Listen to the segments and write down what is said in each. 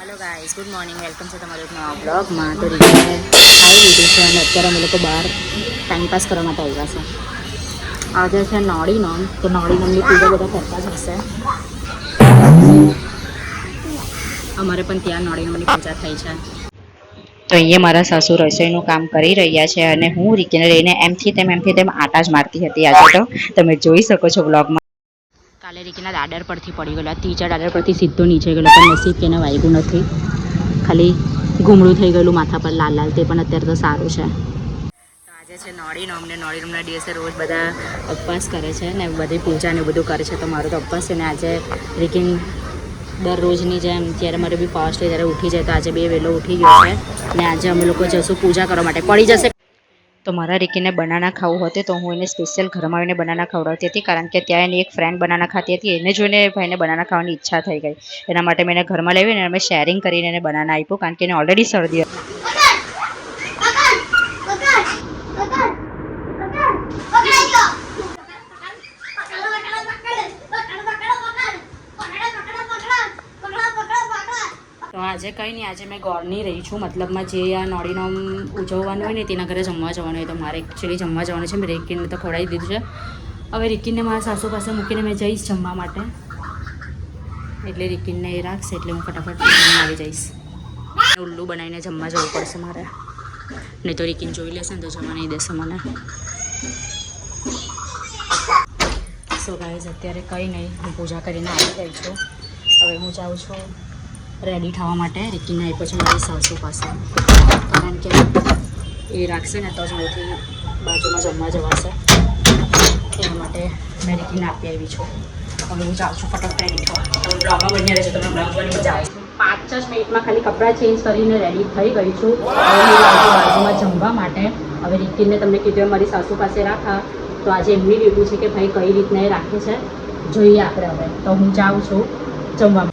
Hello guys, good morning, welcome છે તમારું એક નવા બ્લોગમાં. તો રીતને ખાઈ લીધું છે અને અત્યારે અમે લોકો બહાર ટાઈમપાસ કરવા માટે આવ્યા છે. આજે છે નોડી નોમ, તો નોડી નોમની પૂજા બધા કરતા જ હશે. અમારે પણ ત્યાં નોડી નોમની પૂજા થાય છે. તો અહીંયા મારા સાસુ રસોઈનું કામ કરી રહ્યા છે અને હું રીકીને લઈને એમથી તેમ આટા જ મારતી હતી. આજે તો તમે જોઈ શકો છો બ્લોગમાં. કાલે રીકીના દાદર પરથી પડી ગયેલો, ત્રીજા દાદર પરથી સીધો નીચે ગયેલો, પણ નસીબ કે એને વાગ્યું નથી. ખાલી ઘૂમડું થઈ ગયેલું માથા પર લાલ લાલ, તે પણ અત્યારે તો સારું છે. તો આજે છે નોડી નોમના દિવસે રોજ બધા ઉપવાસ કરે છે ને બધી પૂજા ને બધું કરે છે. તો મારો તો ઉપવાસ છે ને આજે રીકીન દરરોજની જેમ જ્યારે મારે બી ફાસ્ટ હોય ત્યારે ઉઠી જાય, તો આજે બે વહેલો ઉઠી ગયો છે ને આજે અમે લોકો જઈશું પૂજા કરવા માટે. પડી જશે તો મારા રીકીને બનાના ખાવું હતું, તો હું એને સ્પેશિયલ ઘરમાં આવીને બનાના ખવડાવતી હતી, કારણ કે ત્યાં એની એક ફ્રેન્ડ બનાના ખાતી હતી. એને જોઈને ભાઈને બનાના ખાવાની ઈચ્છા થઈ ગઈ. એના માટે મેં એને ઘરમાં લાવીને અમે શેરિંગ કરીને એને બનાના આપ્યું, કારણ કે એને ઓલરેડી શરદી હતી. તો આજે કંઈ નહીં, આજે મેં ગોળની રહી છું, મતલબમાં જે આ નોડી નોમ ઉજવવાનું હોય ને તેના ઘરે જમવા જવાનું હોય. તો મારે એકચ્યુઅલી જમવા જવાનું છે. મેં રીકીને તો ખવડાવી દીધું છે. હવે રીકીને મારા સાસુ પાસે મૂકીને મેં જઈશ જમવા માટે, એટલે રીકીને એ રાખશે એટલે હું ફટાફટ આવી જઈશ. ઉલ્લુ બનાવીને જમવા જવું પડશે મારે, નહીં તો રીકીને જોઈ લેશે ને તો જમવા નહીં દેશે મને. સો ગાઈઝ, અત્યારે કંઈ નહીં, હું પૂજા કરીને આવી ગઈ છું. હવે હું જાઉં છું રેડી થવા માટે. રીકીને આપ્યો છે મારી સાસુ પાસે, કારણ કે એ રાખશે ને તો જ મારીથી બાજુમાં જમવા જવાશે. એના માટે મેં રીકીને આપી આવી છું. હવે હું જાઉં છું ફટાફટ રેડી થવા. તો બ્લોગમાં બની રહેશે, તમને બ્લોગ જોવાની મજા આવે. 5 જ મિનિટમાં ખાલી કપડાં ચેન્જ કરીને રેડી થઈ ગઈ છું. હવે હું જાઉં છું બાજુમાં જમવા માટે. હવે રીકીને તમને કીધું મારી સાસુ પાસે રાખા, તો આજે એમની લીધું છે કે ભાઈ કઈ રીતના એ રાખે છે, જોઈએ આપણે. હવે તો હું જાઉં છું જમવા.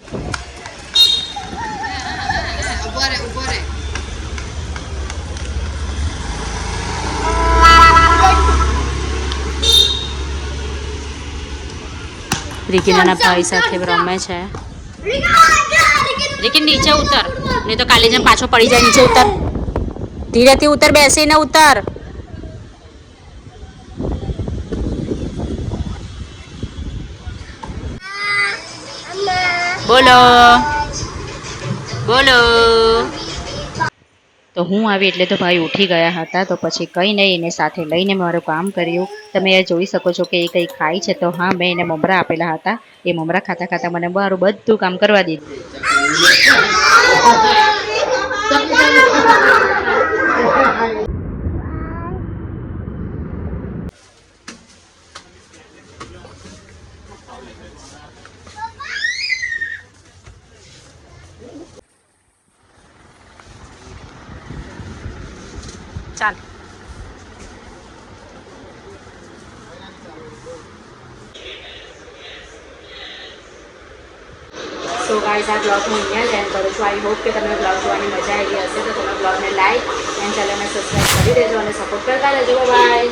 રીકીના ભાઈ સાથે રમે છે. રીકી નીચે ઉતર, નહીં તો કાલે જેમ પાછો પડી જાય. નીચે ઉતર, ધીરેથી ઉતર, બેસીને ઉતર. બોલો બોલો. તો હું આવી એટલે તો ભાઈ ઉઠી ગયા હતા. તો પછી કંઈ નહીં, એને સાથે લઈને મારું કામ કર્યું. તમે એ જોઈ શકો છો કે એ કંઈ ખાય છે. તો હા, મેં એને મમરા આપેલા હતા. એ મમરા ખાતા ખાતા મને મારું બધું કામ કરવા દીધું. ચાલ. સો ગાઈઝ, આ બ્લોગ હું અહીંયા જ એન્ડ કરું છું. આઈ હોપ કે તમને બ્લોગ જોવાની મજા આવી હશે. તો તમે બ્લોગને લાઈક એન્ડ ચેનલને સબસ્ક્રાઈબ કરી દેજો અને સપોર્ટ કરતા રહેજો. બાય.